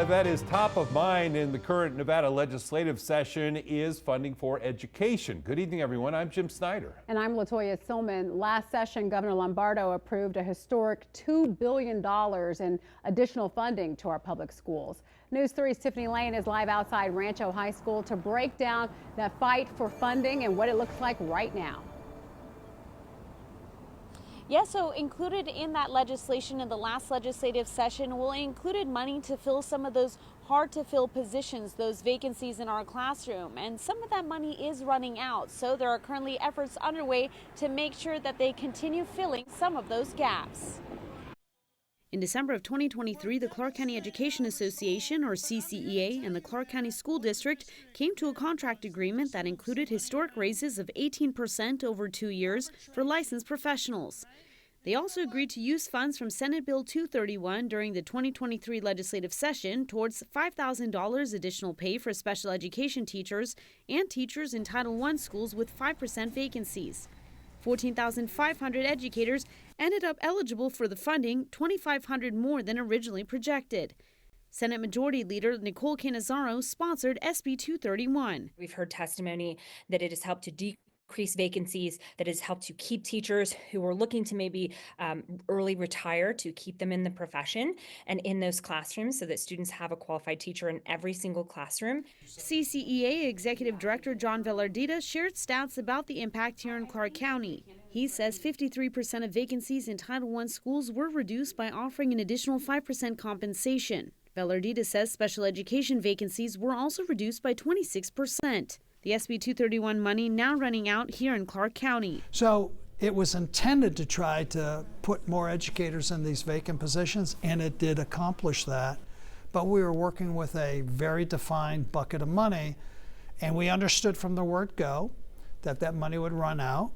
area that is top of mind in the current Nevada legislative session is funding for education. Good evening, everyone. I'm Jim Snyder. And I'm Latoya Silman. Last session, Governor Lombardo approved a historic $2 billion in additional funding to our public schools. News 3's Tiffany Lane is live outside Rancho High School to break down that fight for funding and what it looks like right now. Yeah, so included in that legislation in the last legislative session included money to fill some of those hard to fill positions, those vacancies in our classroom. And some of that money is running out. So there are currently efforts underway to make sure that they continue filling some of those gaps. In December of 2023, the Clark County Education Association, or CCEA, and the Clark County School District came to a contract agreement that included historic raises of 18% over 2 years for licensed professionals. They also agreed to use funds from Senate Bill 231 during the 2023 legislative session towards $5,000 additional pay for special education teachers and teachers in Title I schools with 5% vacancies. 14,500 educators ended up eligible for the funding, 2,500 more than originally projected. Senate Majority Leader Nicole Cannizzaro sponsored SB 231. We've heard testimony that it has helped to decrease vacancies, that has helped to keep teachers who are looking to maybe early retire, to keep them in the profession and in those classrooms so that students have a qualified teacher in every single classroom. CCEA Executive Director John Velardita shared stats about the impact here in Clark County. He says 53% of vacancies in Title I schools were reduced by offering an additional 5% compensation. Velardita says special education vacancies were also reduced by 26%. The SB 231 money now running out here in Clark County. So it was intended to try to put more educators in these vacant positions, and it did accomplish that. But we were working with a very defined bucket of money, and we understood from the word go that that money would run out.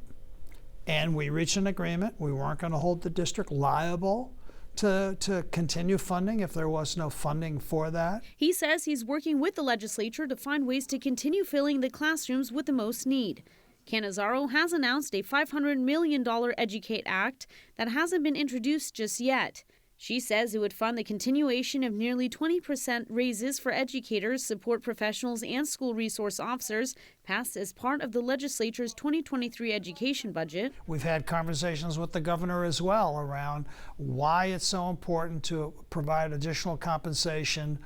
And we reached an agreement. We weren't going to hold the district liable to continue funding if there was no funding for that. He says he's working with the legislature to find ways to continue filling the classrooms with the most need. Cannizzaro has announced a $500 million Educate Act that hasn't been introduced just yet. She says it would fund the continuation of nearly 20% raises for educators, support professionals, and school resource officers passed as part of the legislature's 2023 education budget. We've had conversations with the governor as well around why it's so important to provide additional compensation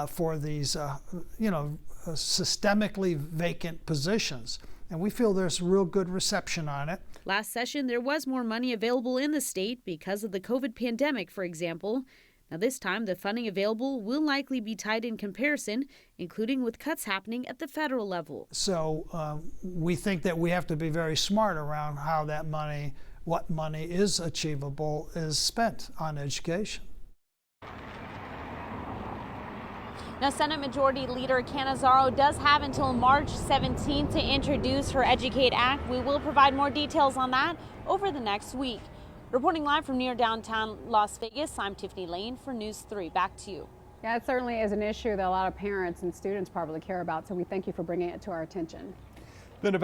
for these, systemically vacant positions. And we feel there's real good reception on it. Last session, there was more money available in the state because of the COVID pandemic, for example. Now this time, the funding available will likely be tight in comparison, including with cuts happening at the federal level. So we think that we have to be very smart around how that money, what money is achievable, is spent on education. Now, Senate Majority Leader Cannizzaro does have until March 17th to introduce her Educate Act. We will provide more details on that over the next week. Reporting live from near downtown Las Vegas, I'm Tiffany Lane for News 3. Back to you. Yeah, it certainly is an issue that a lot of parents and students probably care about, so we thank you for bringing it to our attention. The Nevada